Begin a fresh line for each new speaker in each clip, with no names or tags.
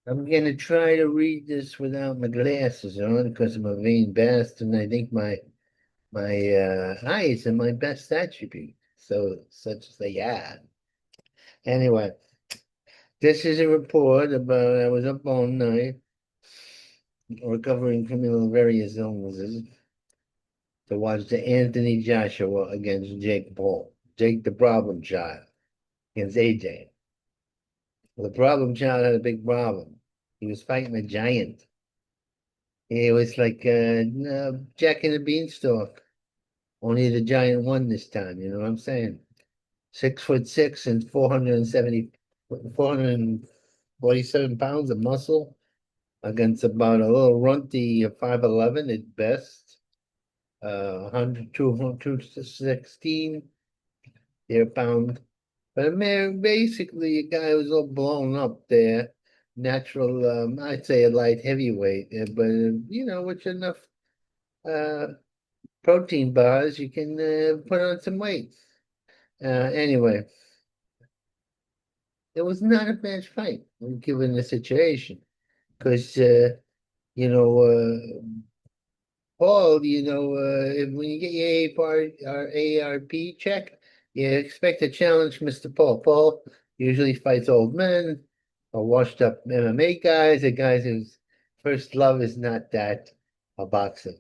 I'm gonna try to read this without my glasses on because I'm a vain bastard, and I think my eyes are my best attribute. So such as they are. Anyway, this is a report about I was up all night recovering from various illnesses to watch the Anthony Joshua against Jake Paul. Jake the problem child against AJ. Well, the problem child had a big problem. He was fighting a giant. It was like Jack and the Beanstalk. Only the giant won this time, you know what I'm saying? 6'6" and 447 pounds of muscle against about a little runty 5'11" at best. 100, 216 their pound. But a man, basically a guy who's all blown up there. Natural, I'd say a light heavyweight, but with enough uh, protein bars, you can put on some weight. Anyway, it was not a bad fight given the situation because you know Paul, when you get your ARP check, you expect to challenge Mr. Paul. Paul usually fights old men or washed up MMA guys, or guys whose first love is not that of boxing.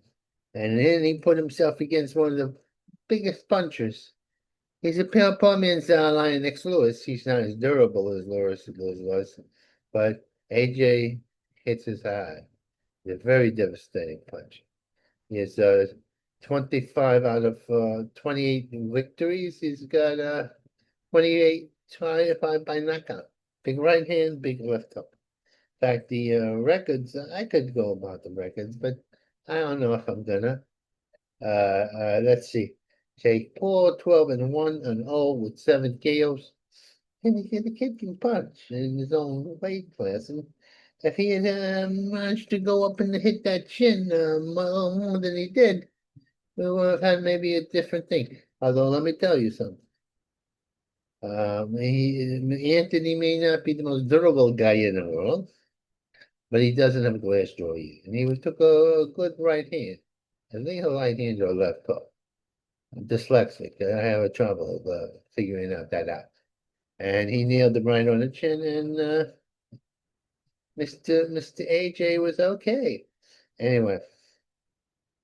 And then he put himself against one of the biggest punchers. He's a poor man's Lionel Lewis. He's not as durable as Lewis was, but AJ hits his hard. It's a very devastating punch. He has 25 out of 28 victories. He's got 28 25 by knockout. Big right hand, big left hook. In fact, the records, I could go about the records, but I don't know if I'm gonna. Let's see. Jake Paul, 12-1 and 0 with 7 KOs. And the kid can punch in his own weight class. And if he had managed to go up and hit that chin more than he did, we would have had maybe a different thing. Although, let me tell you something. Anthony may not be the most durable guy in the world, but he doesn't have a glass jaw either. And he took a good right hand. I think a right hand or a left hook. I'm dyslexic. I have a trouble figuring that out. And he nailed him right on the chin, and Mr. AJ was okay. Anyway,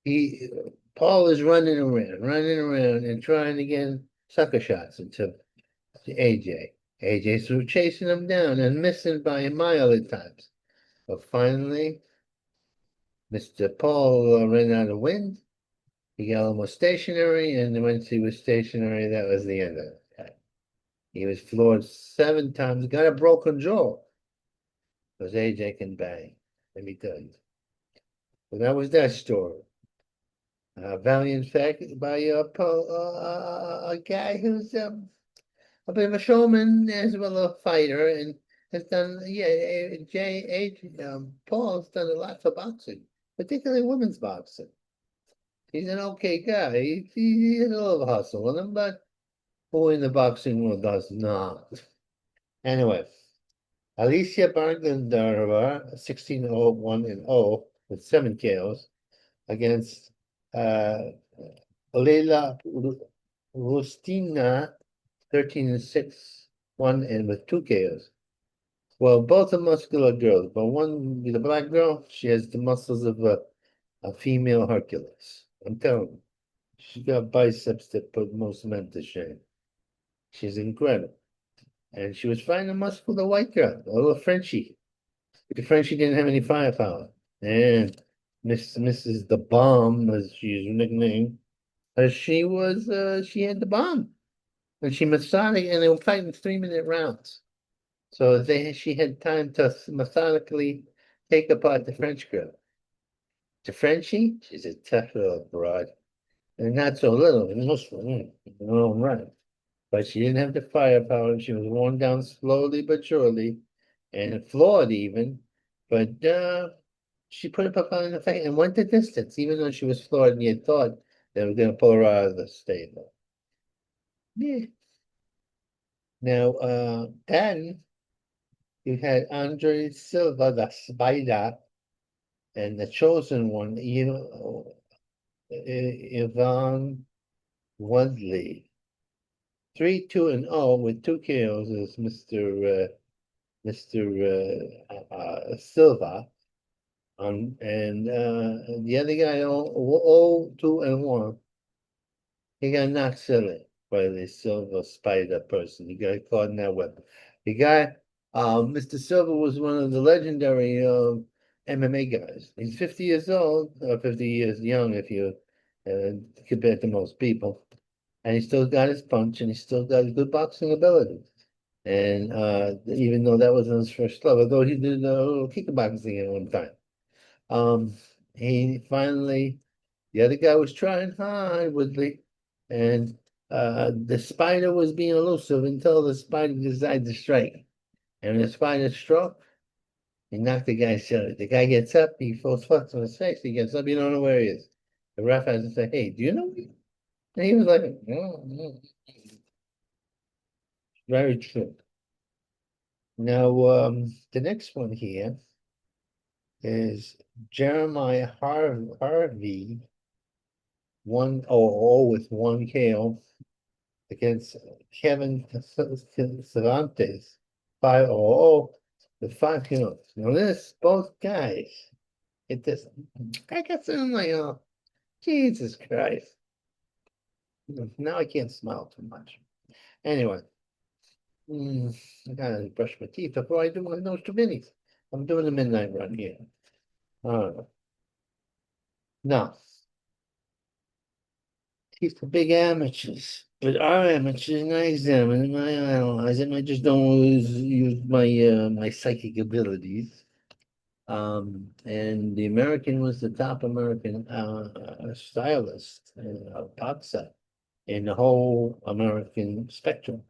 he Paul is running around, and trying to get sucker shots into AJ. AJ's through chasing him down and missing by a mile at times. But finally, Mr. Paul ran out of wind. He got almost stationary, and once he was stationary, that was the end of it. He was floored 7 times, got a broken jaw. Because AJ can bang, let me tell you. So that was that story. Valiant fact by a guy who's a bit of a showman as well as a fighter, and has done, yeah, Paul's done a lot for boxing, particularly women's boxing. He's an okay guy. He has a little hustle in him, but who in the boxing world does not? Anyway, Alicia Bargandara, 16-01 and 0 with 7 KOs against uh, Leila Rustina, 13-6, 1 and with 2 KOs. Well, both are muscular girls, but one, the black girl, she has the muscles of a female Hercules. I'm telling you, she's got biceps that put most men to shame. She's incredible. And she was fighting a muscular white girl, a little Frenchie. The Frenchie didn't have any firepower. And Mrs. The Bomb, as she's nicknamed, she had the bomb. And she methodically, and they were fighting 3-minute rounds. So she had time to methodically take apart the French girl. The Frenchie, she's a tough little broad. And not so little, in her own right. But she didn't have the firepower. She was worn down slowly but surely, and flawed even. But she put up a fight in the fight and went the distance, even though she was flawed and you had thought they were going to pull her out of the stable. Yeah. Now, then You had Andre Silva, the Spider, and the chosen one, Yvonne Woodley. 3-2-0 with 2 KOs is Mr. Silva. And the other guy, 0-2-1. He got knocked silly by the Silver Spider person. He got caught in that web. The guy, Mr. Silver was one of the legendary MMA guys. He's 50 years old, 50 years young if you uh, compared to most people. And he still got his punch and he still got good boxing ability. And even though that wasn't his first love, although he did a little kickboxing at one time. He finally, the other guy was trying hard, Woodley, and the spider was being elusive until the spider decided to strike. And the spider struck, he knocked the guy silly. The guy gets up, he falls flat on his face, he gets up, you don't know where he is. The ref has to say, hey, do you know me? And he was like, no, no. Very true. Now, the next one here is Jeremiah Harvey, 1-0 with 1 KO against Kevin Cervantes, 5-0 with 5 KOs. Now, both guys hit this. I got something like, oh, Jesus Christ. Now I can't smile too much. Anyway, I gotta brush my teeth before I do my nose to minis. I'm doing the midnight run here. Now, these are big amateurs, but our amateurs, and I examine them, I analyze them. I just don't always use my psychic abilities. And the American was the top American stylist, boxer in the whole American spectrum.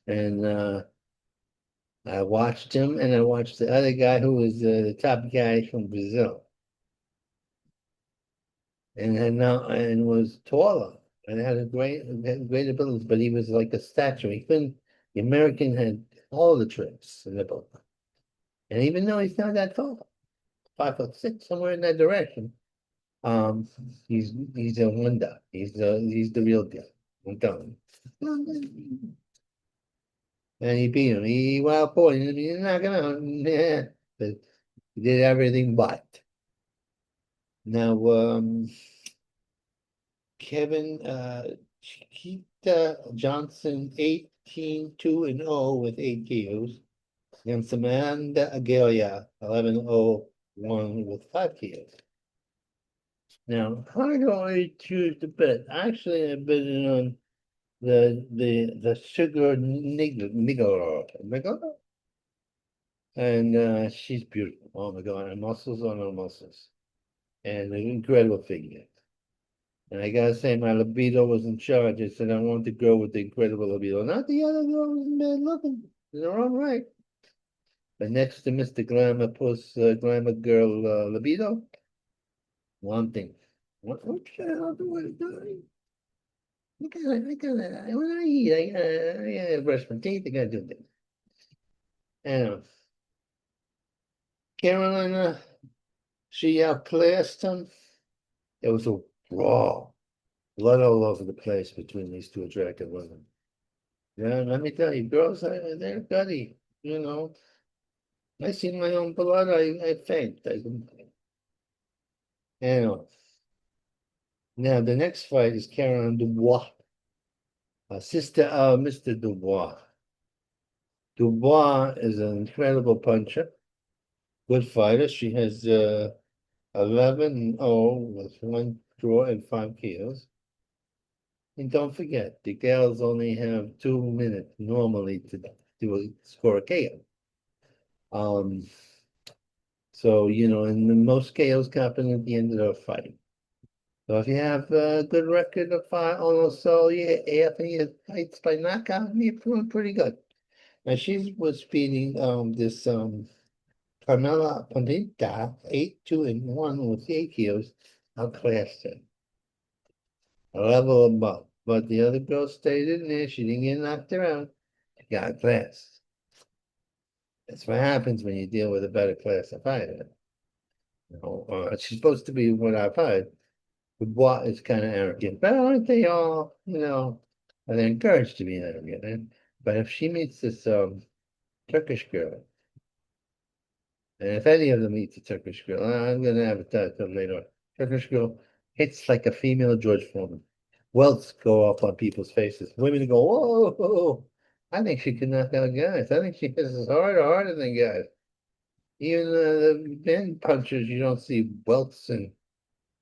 And I watched him, and I watched the other guy who was the top guy from Brazil, and was taller and had great abilities, but he was like a statue. He couldn't. The American had all the tricks in the book, and even though he's not that tall, 5'6", somewhere in that direction, um, he's a wonder. He's the real deal. I'm telling you. And he beat him. He wild boy. He's not gonna. Yeah, but he did everything but. Now, Kevin Chiquita Johnson, 18-2-0 with 8 KOs. Against Amanda Aguilera, 11-0-1 with 5 KOs. Now, how do I choose to bet? Actually, I bet it on the sugar nigger. And she's beautiful. Oh my God, her muscles on her muscles. And an incredible figure. And I gotta say, my libido was in charge. I said I want the girl with the incredible libido, not the other girl who's bad looking in her own right. But next to Mr. Glamour Puss, Glamour Girl libido, one thing. What the hell do I do? When I eat, I gotta brush my teeth, I gotta do things. And Carolina, she outclassed him. It was a brawl. Blood all over the place between these two attractive women. Yeah, let me tell you, girls, they're gutty, you know. I see my own blood, I faint. Anyway, now the next fight is Caroline Dubois, sister of Mr. Dubois. Dubois is an incredible puncher, good fighter. She has 11-0 with 1 draw and 5 KOs. And don't forget, the girls only have 2 minutes normally to score a KO. So, and the most KOs happen at the end of the fight. So if you have a good record of fight, almost so yeah, after your fights by knockout, you're doing pretty good. Now she was beating this Carmela Ponita, 8-2-1 with 8 KOs, outclassed her, a level above. But the other girl stayed in there. She didn't get knocked around. She got class. That's what happens when you deal with a better class of fighter. She's supposed to be what I've heard. Dubois is kind of arrogant, but aren't they all, are they encouraged to be arrogant? But if she meets this Turkish girl, and if any of them meets a Turkish girl, I'm going to have a talk to them later. Turkish girl hits like a female George Foreman. Welts go up on people's faces. Women go, whoa, whoa. I think she can knock out guys. I think she hits harder than guys. Even the men punchers, you don't see welts and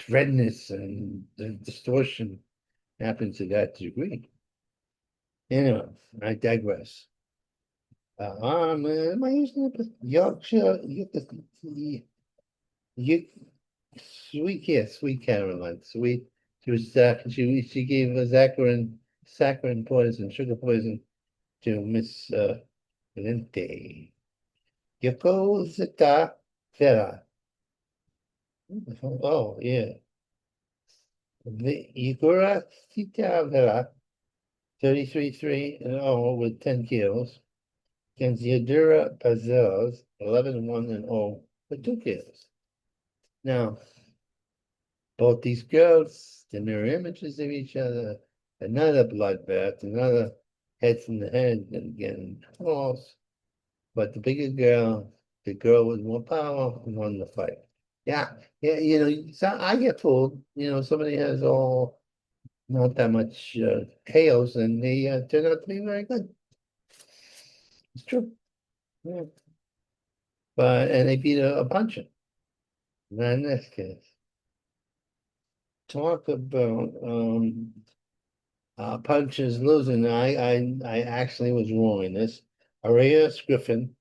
redness and the distortion happens to that degree. Anyway, I digress. Am I using it? Yorkshire, you, sweet, yeah, sweet Caroline, sweet. She gave a saccharin poison, sugar poison to Miss Valente. Yoko Zeta Vera. Oh, yeah. The Igora Sita Vera, 33-3 and 0 with 10 kills. Against Yadira Pazels, 11-1 and 0 with 2 kills. Now, both these girls, the mirror images of each other, another bloodbath, another heads in the head and getting falls. But the bigger girl, the girl with more power, won the fight. Yeah, yeah, so I get fooled. Somebody has all not that much chaos, and they turn out to be very good. It's true. Yeah. And they beat a bunch of. Not in this case. Talk about punches losing. I actually was wrong in this. Arias Griffin,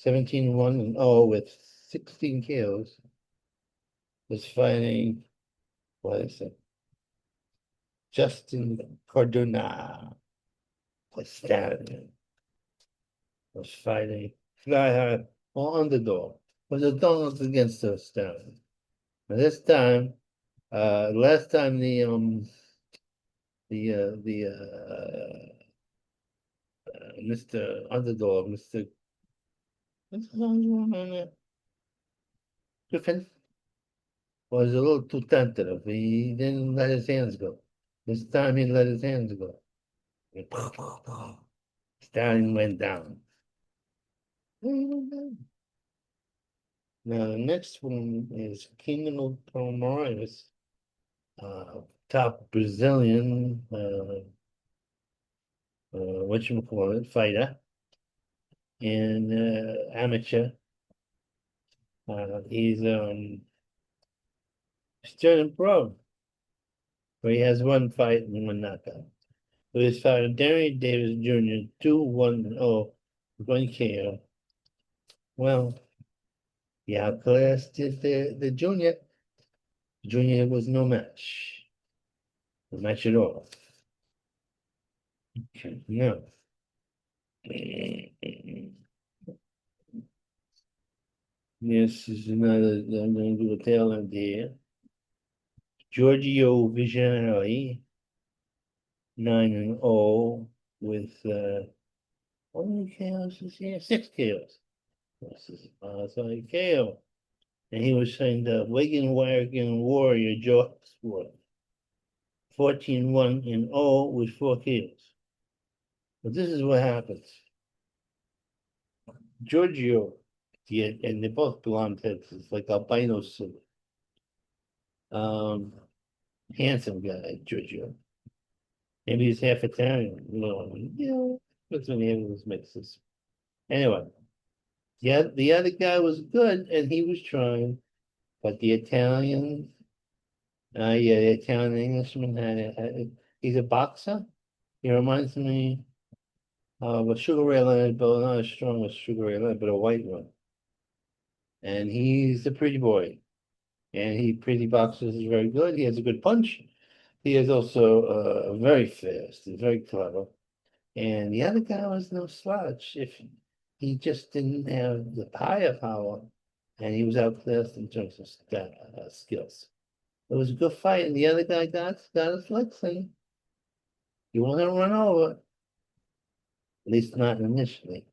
17-1 and 0 with 16 kills, was fighting, what is it? Justin Cardona was standing, was fighting Fly High or Underdog. Was a dog against the Stallion. This time, last time the Mr. Underdog, what's his name on there? Griffin was a little too tentative. He didn't let his hands go. This time he let his hands go. And Stallion went down. Now the next one is Kingdom of Palmares, top Brazilian whatchamacallit, fighter and amateur. He's turning pro, where he has one fight and one knockout. With his fighter Derry Davis Jr. 2-1-0, one KO. Well, he outclassed the junior. Junior was no match. No match at all. No. This is another, I'm going to do a tail end here. Giorgio Viginelli, 9-0 with how many KOs is here? 6 KOs. This is sorry, KO. And he was saying the Wigan Wagon Warrior Joe Sport. 14-1 and 0 with 4 KOs. But this is what happens. Giorgio, and they both belong to it's like albino suit. Handsome guy, Giorgio. Maybe he's half Italian. That's when he has those mixes. Anyway, yeah, the other guy was good and he was trying, but the Italian, the Italian Englishman he's a boxer. He reminds me of a Sugar Ray Leonard, but not as strong as Sugar Ray Leonard, but a white one. And he's a pretty boy. And he pretty boxes is very good. He has a good punch. He is also very fast and very clever. And the other guy was no slouch. If he just didn't have the firepower, and he was outclassed in terms of skills. It was a good fight, and the other guy got a flexing. You want to run over, at least not initially.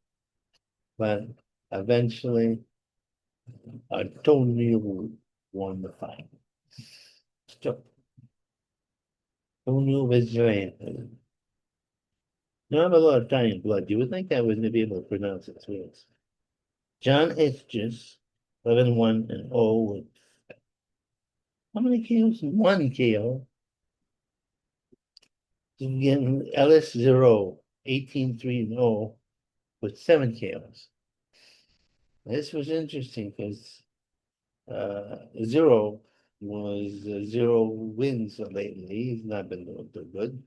But Eventually, Antonio won the fight. So, Antonio Vigilante. Now I have a lot of Italian blood. You would think I wouldn't be able to pronounce its words. John Hitches, 11-1 and 0. How many KOs? One KO. Again, Ellis 0, 18-3 and 0 with 7 KOs. This was interesting because Zero was 0 wins lately. He's not been doing too good.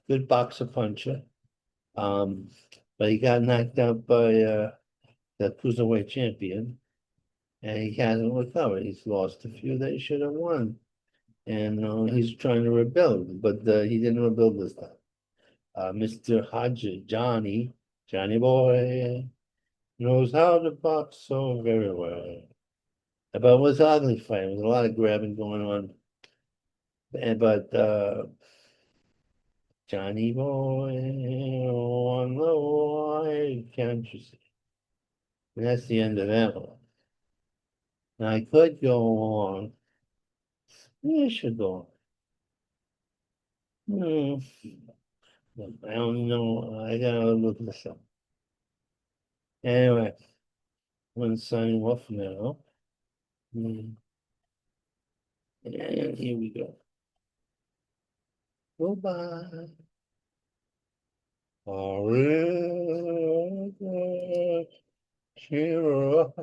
Good boxer puncher. Um, but he got knocked out by the cruiserweight champion, and he hasn't recovered. He's lost a few that he should have won, and he's trying to rebuild, but he didn't rebuild this time. Mr. Hodge, Johnny boy, knows how to box so very well. But it was an ugly fight. There was a lot of grabbing going on. But Johnny boy on the wide, can't you see? And that's the end of that one. Now I could go on. Yeah, I should go on. I don't know. I gotta look this up. Anyway, I'm gonna sign off now. Hmm. And here we go. Goodbye. Cheer up,